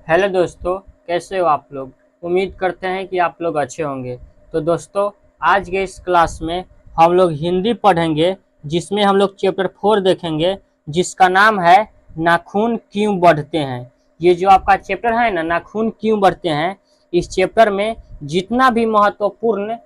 Hello दोस्तों, कैसे हो आप लोग। उम्मीद करते हैं कि आप लोग अच्छे होंगे। तो दोस्तों, आज के इस क्लास में हम लोग हिंदी पढ़ेंगे, जिसमें हम लोग चैप्टर 4 देखेंगे, जिसका नाम है नाखून क्यों बढ़ते हैं। ये जो आपका चैप्टर है ना, नाखून क्यों बढ़ते हैं, इस चैप्टर में जितना भी महत्वपूर्ण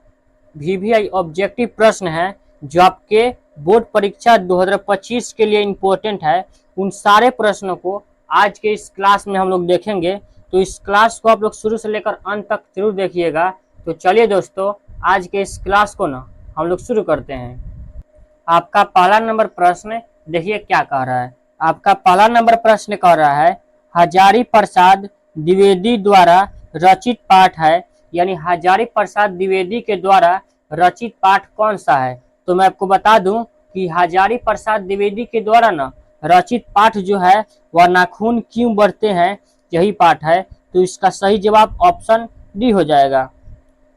वीवीआई ऑब्जेक्टिव प्रश्न है जो आपके बोर्ड परीक्षा 2025 के लिए इम्पोर्टेंट है, उन सारे प्रश्नों को आज के इस क्लास में हम लोग देखेंगे। तो इस क्लास को आप लोग शुरू से लेकर अंत तक जरूर देखिएगा। तो चलिए दोस्तों, आज के इस क्लास को ना हम लोग शुरू करते हैं। आपका पहला नंबर प्रश्न देखिए क्या कह रहा है। आपका पहला नंबर प्रश्न कह रहा है, हजारी प्रसाद द्विवेदी द्वारा रचित पाठ है, यानी हजारी प्रसाद द्विवेदी के द्वारा रचित पाठ कौन सा है। तो मैं आपको बता दूं कि हजारी प्रसाद द्विवेदी के द्वारा ना रचित पाठ जो है वह नाखून क्यों बढ़ते हैं, यही पाठ है। तो इसका सही जवाब ऑप्शन डी हो जाएगा।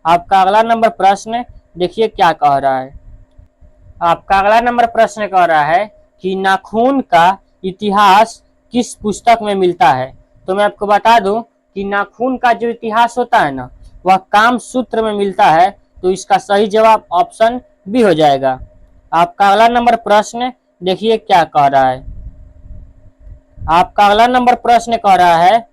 आपका अगला नंबर प्रश्न देखिए क्या कह रहा है। आपका अगला नंबर प्रश्न कह रहा है कि नाखून का इतिहास किस पुस्तक में मिलता है। तो मैं आपको बता दूं कि नाखून का जो इतिहास होता है ना, वह काम सूत्र में मिलता है। तो इसका सही जवाब ऑप्शन बी हो जाएगा। आपका अगला नंबर प्रश्न देखिए क्या कह रहा है। आपका अगला नंबर प्रश्न कह रहा है,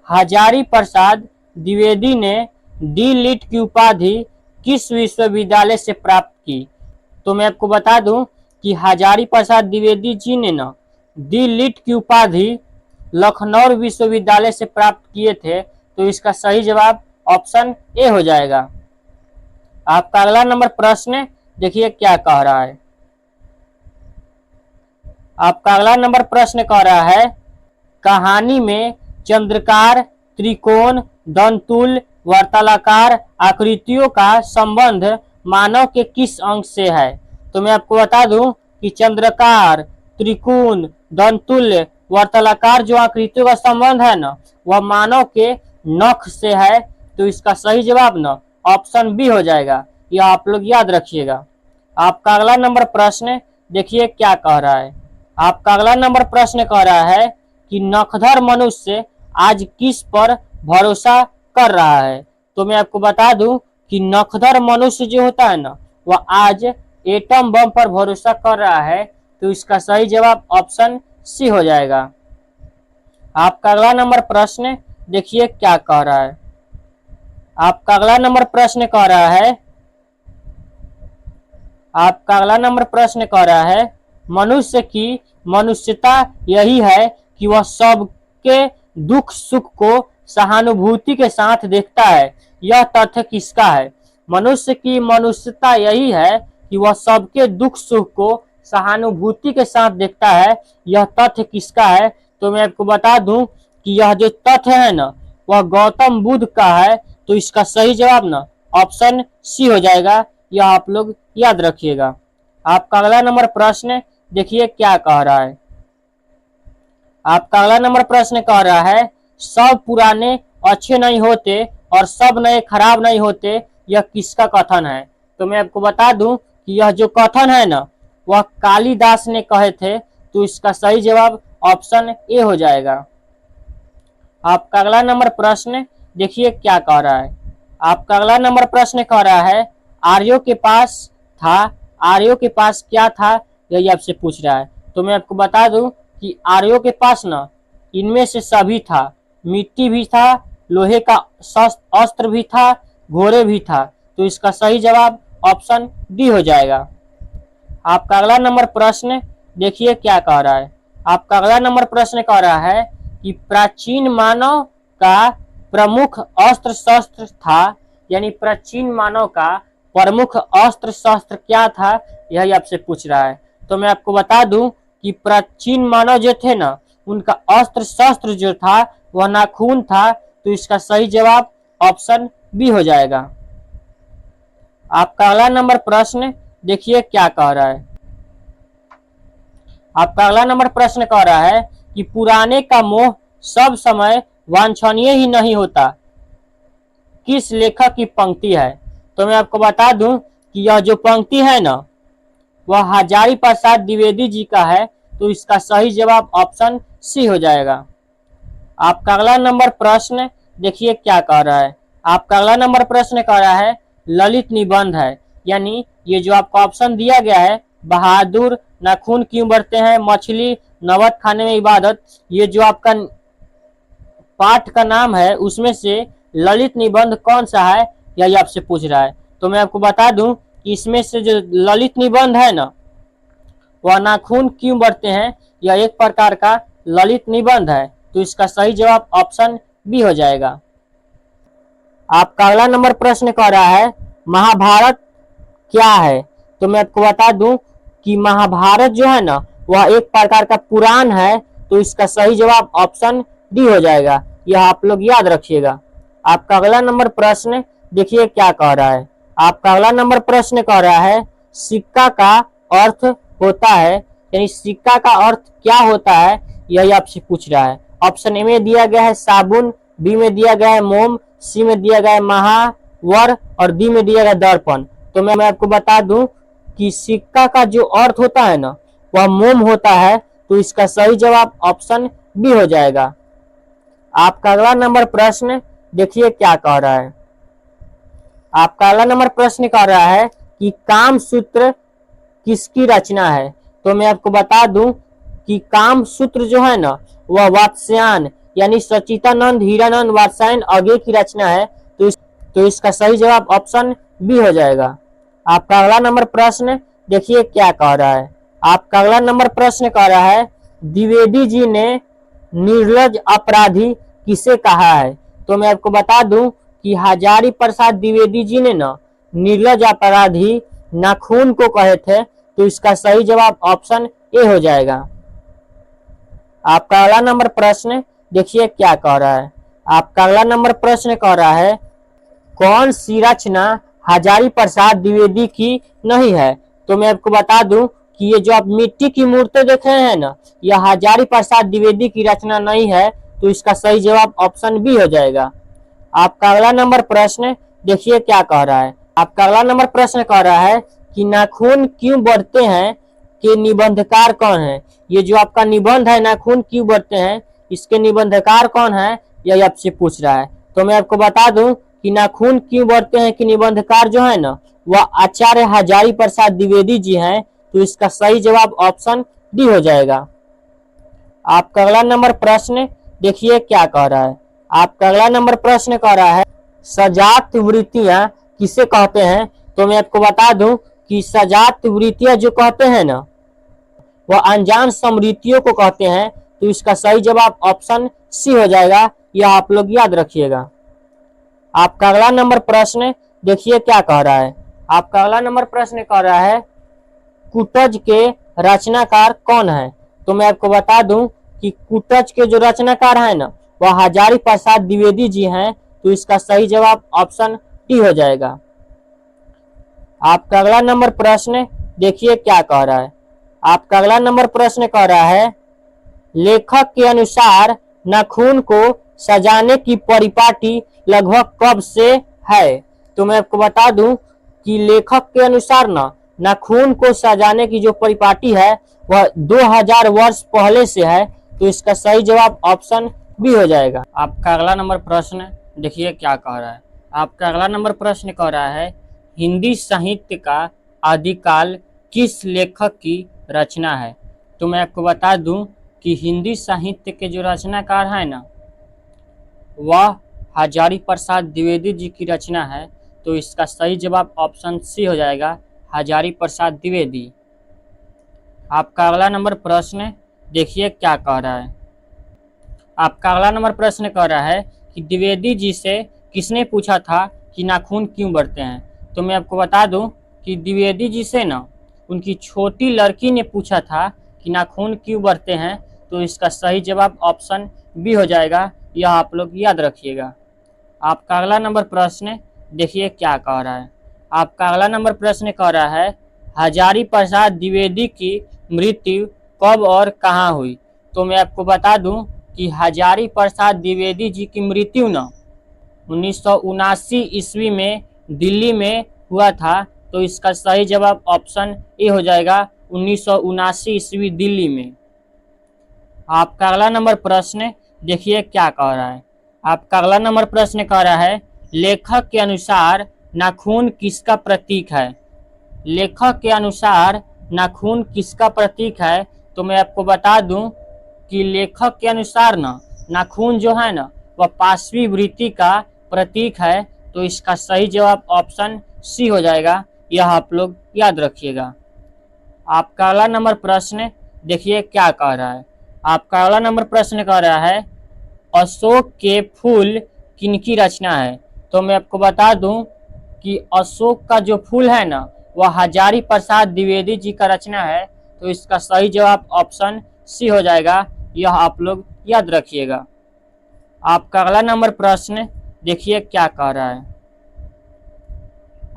हजारी प्रसाद द्विवेदी ने डी लिट की उपाधि किस विश्वविद्यालय से प्राप्त की। तो मैं आपको बता दूं कि हजारी प्रसाद द्विवेदी जी ने ना डी लिट की उपाधि लखनऊ विश्वविद्यालय से प्राप्त किए थे। तो इसका सही जवाब ऑप्शन ए हो जाएगा। आपका अगला नंबर प्रश्न देखिए क्या कह रहा है। आपका अगला नंबर प्रश्न कह रहा है, कहानी में चंद्रकार, त्रिकोण, दंतुल, वर्तुलाकार आकृतियों का संबंध मानव के किस अंग से है। तो मैं आपको बता दूं कि चंद्रकार, त्रिकोण, दंतुल, वर्तुलाकार जो आकृतियों का संबंध है ना, वह मानव के नख से है। तो इसका सही जवाब ना ऑप्शन बी हो जाएगा। यह आप लोग याद रखिएगा। आपका अगला नंबर प्रश्न देखिए क्या कह रहा है। आपका अगला नंबर प्रश्न कह रहा है कि नखधर मनुष्य आज किस पर भरोसा कर रहा है। तो मैं आपको बता दूं कि नखधर मनुष्य जो होता है ना, वह आज एटम बम पर भरोसा कर रहा है। तो इसका सही जवाब ऑप्शन सी हो जाएगा। आपका अगला नंबर प्रश्न देखिए क्या कह रहा है। आपका अगला नंबर प्रश्न कह रहा है, आपका अगला नंबर प्रश्न कह रहा है, मनुष्य की मनुष्यता यही है कि वह सबके दुख सुख को सहानुभूति के साथ देखता है। यह तथ्य किसका है। मनुष्य की मनुष्यता यही है कि वह सबके दुख सुख को सहानुभूति के साथ देखता है। यह तथ्य किसका है। तो मैं आपको बता दूं कि यह जो तथ्य है ना, वह गौतम बुद्ध का है। तो इसका सही जवाब ना ऑप्शन सी हो जाएगा। यह आप लोग याद रखिएगा। आपका अगला नंबर प्रश्न देखिए क्या कह रहा है। आपका अगला नंबर प्रश्न कह रहा है, सब पुराने अच्छे नहीं होते और सब नए खराब नहीं होते, यह किसका कथन है। तो मैं आपको बता दूं कि यह जो कथन है ना, वह कालिदास ने कहे थे। तो इसका सही जवाब ऑप्शन ए हो जाएगा। आपका अगला नंबर प्रश्न देखिए क्या कह रहा है। आपका अगला नंबर प्रश्न कह रहा है, आर्यों के पास था, आर्यों के पास क्या था, यही आपसे पूछ रहा है। तो मैं आपको बता दूं कि आर्यों के पास ना इनमें से सभी था। मिट्टी भी था, लोहे का अस्त्र भी था, घोड़े भी था। तो इसका सही जवाब ऑप्शन डी हो जाएगा। आपका अगला नंबर प्रश्न देखिए क्या कह रहा है। आपका अगला नंबर प्रश्न कह रहा है कि प्राचीन मानव का प्रमुख अस्त्र शस्त्र था, यानी प्राचीन मानव का प्रमुख अस्त्र शस्त्र क्या था, यही आपसे पूछ रहा है। तो मैं आपको बता दूं कि प्राचीन मानव जो थे ना, उनका अस्त्र शस्त्र जो था वह नाखून था। तो इसका सही जवाब ऑप्शन बी हो जाएगा। आपका अगला नंबर प्रश्न देखिए क्या कह रहा है। आपका अगला नंबर प्रश्न कह रहा है कि पुराने का मोह सब समय वांछनीय ही नहीं होता, किस लेखक की पंक्ति है। तो मैं आपको बता दूं कि यह जो पंक्ति है ना, वह हजारी प्रसाद द्विवेदी जी का है। तो इसका सही जवाब ऑप्शन सी हो जाएगा। आपका अगला नंबर प्रश्न देखिए क्या कह रहा है। आपका अगला नंबर प्रश्न कह रहा है ललित निबंध है, यानी ये जो आपको ऑप्शन दिया गया है बहादुर, नाखून क्यों बढ़ते हैं, मछली, नवत खाने में इबादत, ये जो आपका पाठ का नाम है उसमें से ललित निबंध कौन सा है, यही आपसे पूछ रहा है। तो मैं आपको बता दूं कि इसमें से जो ललित निबंध है ना, वह नाखून क्यों बढ़ते हैं, यह एक प्रकार का ललित निबंध है। तो इसका सही जवाब ऑप्शन बी हो जाएगा। आपका अगला नंबर प्रश्न कह रहा है महाभारत क्या है। तो मैं आपको बता दूं कि महाभारत जो है ना वह एक प्रकार का पुराण है। तो इसका सही जवाब ऑप्शन डी हो जाएगा, यह आप लोग याद रखिएगा। आपका अगला नंबर प्रश्न देखिए क्या कह रहा है। आपका अगला नंबर प्रश्न कह रहा है सिक्का का अर्थ होता है, यानी सिक्का का अर्थ क्या होता है, यही आपसे पूछ रहा है। ऑप्शन ए में दिया गया है साबुन, बी में दिया गया है मोम, सी में दिया गया है महावर और डी में दिया गया दर्पण। तो मैं आपको बता दूं कि सिक्का का जो अर्थ होता है ना वह मोम होता है। तो इसका सही जवाब ऑप्शन बी हो जाएगा। आपका अगला नंबर प्रश्न देखिए क्या कह रहा है। आपका अगला नंबर प्रश्न कह रहा है कि काम सूत्र किसकी रचना है। तो मैं आपको बता दूं कि काम सूत्र जो है ना वह वात्स्यायन यानी सच्चिदानंद हीरानंद वात्स्यायन अज्ञे की रचना है। तो इसका सही जवाब ऑप्शन बी हो जाएगा। आपका अगला नंबर प्रश्न देखिए क्या कह रहा है। आपका अगला नंबर प्रश्न कह रहा है द्विवेदी जी ने निर्लज अपराधी किसे कहा है। तो मैं आपको बता दूं कि हजारी प्रसाद द्विवेदी जी ने ना निर्लज अपराधी नाखून को कहे थे। तो इसका सही जवाब ऑप्शन ए हो जाएगा। आपका अगला नंबर प्रश्न देखिए क्या कह रहा है। आपका अगला नंबर प्रश्न कह रहा है कौन सी रचना हजारी प्रसाद द्विवेदी की नहीं है। तो मैं आपको बता दूं कि ये जो आप मिट्टी की मूर्तें देख रहे हैं ना यह हजारी प्रसाद द्विवेदी की रचना नहीं है। तो इसका सही जवाब ऑप्शन बी हो जाएगा। आपका अगला नंबर प्रश्न देखिए क्या कह रहा है। आपका अगला नंबर प्रश्न कह रहा है कि नाखून क्यों बढ़ते हैं के निबंधकार कौन है। ये जो आपका निबंध है नाखून क्यों बढ़ते हैं इसके निबंधकार कौन है, यही आपसे पूछ रहा है। तो मैं आपको बता दूं कि नाखून क्यों बढ़ते हैं कि निबंधकार जो है ना वह आचार्य हजारी प्रसाद द्विवेदी जी हैं। तो इसका सही जवाब ऑप्शन डी हो जाएगा। आपका अगला नंबर प्रश्न देखिए क्या कह रहा है। आपका अगला नंबर प्रश्न कह रहा है सजात वृत्तियां किसे कहते हैं। तो मैं आपको बता दूं कि सजात वृत्तियां जो कहते हैं ना वह अनजान स्मृतियों को कहते हैं। तो इसका सही जवाब ऑप्शन सी हो जाएगा, यह आप लोग याद रखिएगा। आपका अगला नंबर प्रश्न देखिए क्या कह रहा है। आपका अगला नंबर प्रश्न कह रहा है कुटज के रचनाकार कौन है। तो मैं आपको बता दूं कि कुटज के जो रचनाकार है ना वह हजारी प्रसाद द्विवेदी जी हैं। तो इसका सही जवाब ऑप्शन डी हो जाएगा। आपका अगला नंबर प्रश्न देखिए क्या कह रहा है। आपका अगला नंबर प्रश्न कह रहा है लेखक के अनुसार नाखून को सजाने की परिपाटी लगभग कब से है। तो मैं आपको बता दूं कि लेखक के अनुसार ना नाखून को सजाने की जो परिपाटी है वह 2000 वर्ष पहले से है। तो इसका सही जवाब ऑप्शन बी हो जाएगा। आपका अगला नंबर प्रश्न देखिए क्या कह रहा है। आपका अगला नंबर प्रश्न कह रहा है हिंदी साहित्य का आदिकाल किस लेखक की रचना है। तो मैं आपको बता दूं कि हिंदी साहित्य के जो रचनाकार है ना वह हजारी प्रसाद द्विवेदी जी की रचना है। तो इसका सही जवाब ऑप्शन सी हो जाएगा, हजारी प्रसाद द्विवेदी। आपका अगला नंबर प्रश्न देखिए क्या कह रहा है। आपका अगला नंबर प्रश्न कह रहा है कि द्विवेदी जी से किसने पूछा था कि नाखून क्यों बढ़ते हैं। तो मैं आपको बता दूं कि द्विवेदी जी से ना उनकी छोटी लड़की ने पूछा था कि नाखून क्यों बढ़ते हैं। तो इसका सही जवाब ऑप्शन बी हो जाएगा, यह आप लोग याद रखिएगा। आपका अगला नंबर प्रश्न देखिए क्या कह रहा है। आपका अगला नंबर प्रश्न कह रहा है हजारी प्रसाद द्विवेदी की मृत्यु कब और कहाँ हुई। तो मैं आपको बता दूं कि हजारी प्रसाद द्विवेदी जी की मृत्यु न 1979 ईस्वी में दिल्ली में हुआ था। तो इसका सही जवाब ऑप्शन ए हो जाएगा, 1979 ईस्वी दिल्ली में। आपका अगला नंबर प्रश्न देखिए क्या कह रहा है। आपका अगला नंबर प्रश्न कह रहा है लेखक के अनुसार नाखून किसका प्रतीक है। लेखक के अनुसार नाखून किसका प्रतीक है। तो मैं आपको बता दूं कि लेखक के अनुसार ना नाखून जो है ना वह पांचवी वृत्ति का प्रतीक है। तो इसका सही जवाब ऑप्शन सी हो जाएगा। यह आप लोग याद रखिएगा। आपका अगला नंबर प्रश्न देखिए क्या कह रहा है। आपका अगला नंबर प्रश्न कह रहा है अशोक के फूल किनकी रचना है। तो मैं आपको बता दूं कि अशोक का जो फूल है ना वह हजारी प्रसाद द्विवेदी जी का रचना है। तो इसका सही जवाब ऑप्शन सी हो जाएगा। यह आप लोग याद रखिएगा। आपका अगला नंबर प्रश्न देखिए क्या कह रहा है।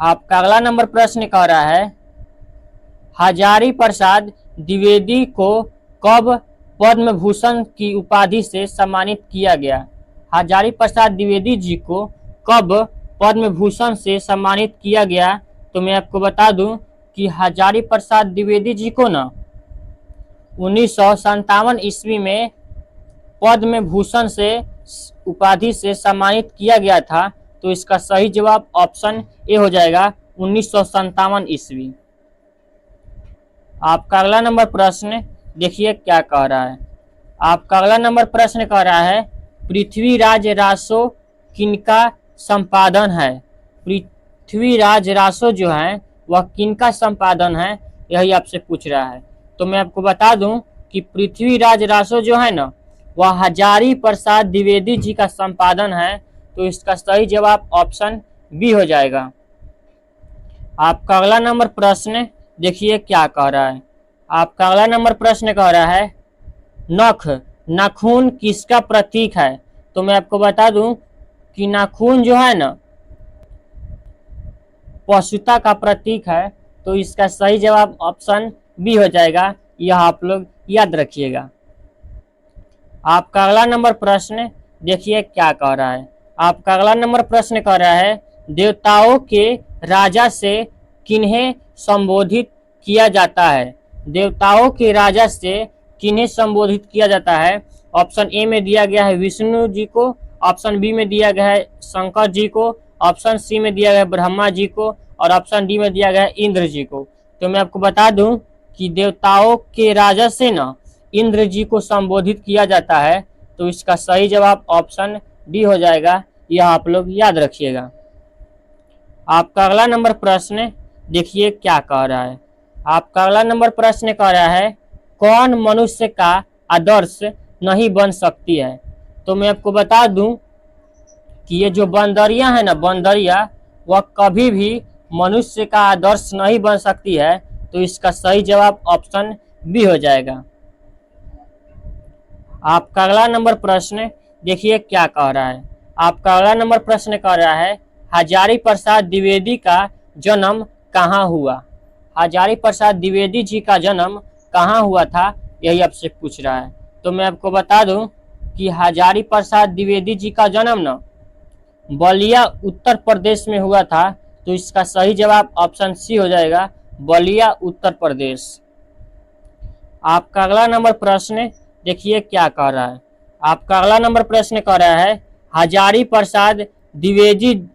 आपका अगला नंबर प्रश्न कह रहा है हजारी प्रसाद द्विवेदी को कब पद्म भूषण की उपाधि से सम्मानित किया गया। हजारी प्रसाद द्विवेदी जी को कब पद्म भूषण से सम्मानित किया गया। तो मैं आपको बता दूं कि हजारी प्रसाद द्विवेदी जी को ना 1957 ईस्वी में पद्म भूषण से उपाधि से सम्मानित किया गया था। तो इसका सही जवाब ऑप्शन ए हो जाएगा 1957 ईस्वी। आपका अगला नंबर प्रश्न देखिए क्या कह रहा है। आपका अगला नंबर प्रश्न कह रहा है पृथ्वीराज रासो किनका संपादन है। पृथ्वीराज रासो जो है वह किनका संपादन है यही आपसे पूछ रहा है। तो मैं आपको बता दूं कि पृथ्वीराज रासो जो है ना वह हजारी प्रसाद द्विवेदी जी का संपादन है। तो इसका सही जवाब ऑप्शन बी हो जाएगा। आपका अगला नंबर प्रश्न देखिए क्या कह रहा है। आपका अगला नंबर प्रश्न कह रहा है नख नाखून किसका प्रतीक है। तो मैं आपको बता दूं कि नाखून जो है ना पशुता का प्रतीक है। तो इसका सही जवाब ऑप्शन बी हो जाएगा। यह आप लोग याद रखिएगा। आपका अगला नंबर प्रश्न देखिए क्या कह रहा है। आपका अगला नंबर प्रश्न कह रहा है देवताओं के राजा से किन्हें संबोधित किया जाता है। देवताओं के राजा से किन्हें संबोधित किया जाता है। ऑप्शन ए में दिया गया है विष्णु जी को, ऑप्शन बी में दिया गया है शंकर जी को, ऑप्शन सी में दिया गया है ब्रह्मा जी को और ऑप्शन डी में दिया गया है इंद्र जी को। तो मैं आपको बता दूं कि देवताओं के राजा से ना इंद्र जी को संबोधित किया जाता है। तो इसका सही जवाब ऑप्शन डी हो जाएगा। यह आप लोग याद रखिएगा। आपका अगला नंबर प्रश्न देखिए क्या कह रहा है। आपका अगला नंबर प्रश्न कह रहा है कौन मनुष्य का आदर्श नहीं बन सकती है। तो मैं आपको बता दूं कि ये जो बंदरिया है ना बंदरिया वह कभी भी मनुष्य का आदर्श नहीं बन सकती है। तो इसका सही जवाब ऑप्शन बी हो जाएगा। आपका अगला नंबर प्रश्न देखिए क्या कह रहा है। आपका अगला नंबर प्रश्न कह रहा है हजारी प्रसाद द्विवेदी का जन्म कहाँ हुआ। हजारी प्रसाद द्विवेदी जी का जन्म कहाँ हुआ था यही आपसे पूछ रहा है। तो मैं आपको बता दूं कि हजारी प्रसाद द्विवेदी जी का जन्म ना बलिया उत्तर प्रदेश में हुआ था। तो इसका सही जवाब ऑप्शन सी हो जाएगा बलिया उत्तर प्रदेश। आपका अगला नंबर प्रश्न देखिए क्या कह रहा है। आपका अगला नंबर प्रश्न कह रहा है हजारी प्रसाद द्विवेदी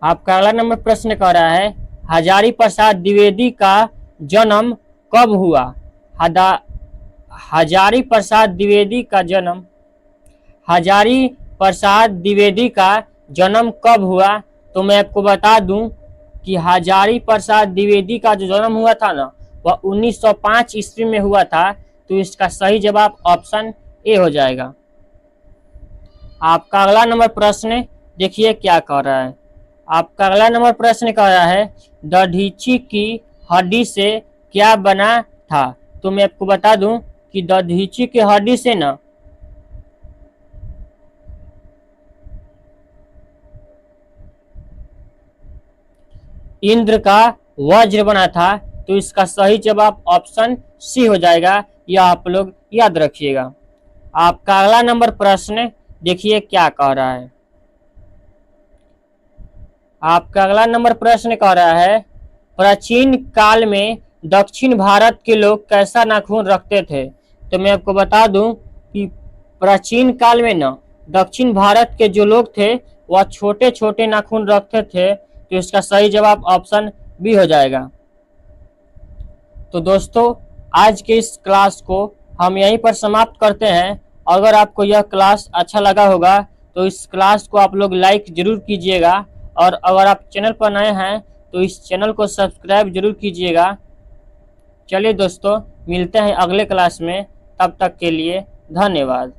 आपका अगला नंबर प्रश्न कह रहा है हजारी प्रसाद द्विवेदी का जन्म कब हुआ। हजारी प्रसाद द्विवेदी का जन्म हजारी प्रसाद द्विवेदी का जन्म कब हुआ। तो मैं आपको बता दूं कि हजारी प्रसाद द्विवेदी का जो जन्म हुआ था ना वह 1905 ईस्वी में हुआ था। तो इसका सही जवाब ऑप्शन ए हो जाएगा। आपका अगला नंबर प्रश्न देखिए क्या कह रहा है। आपका अगला नंबर प्रश्न कह रहा है दधीची की हड्डी से क्या बना था। तो मैं आपको बता दूं कि दधीची की हड्डी से ना इंद्र का वज्र बना था। तो इसका सही जवाब ऑप्शन सी हो जाएगा। यह आप लोग याद रखिएगा। आपका अगला नंबर प्रश्न देखिए क्या कह रहा है। आपका अगला नंबर प्रश्न कह रहा है प्राचीन काल में दक्षिण भारत के लोग कैसा नाखून रखते थे। तो मैं आपको बता दूं कि प्राचीन काल में ना दक्षिण भारत के जो लोग थे वह छोटे छोटे नाखून रखते थे। तो इसका सही जवाब ऑप्शन बी हो जाएगा। तो दोस्तों आज के इस क्लास को हम यहीं पर समाप्त करते हैं। अगर आपको यह क्लास अच्छा लगा होगा तो इस क्लास को आप लोग लाइक जरूर कीजिएगा, और अगर आप चैनल पर नए हैं तो इस चैनल को सब्सक्राइब जरूर कीजिएगा। चलिए दोस्तों, मिलते हैं अगले क्लास में, तब तक के लिए धन्यवाद।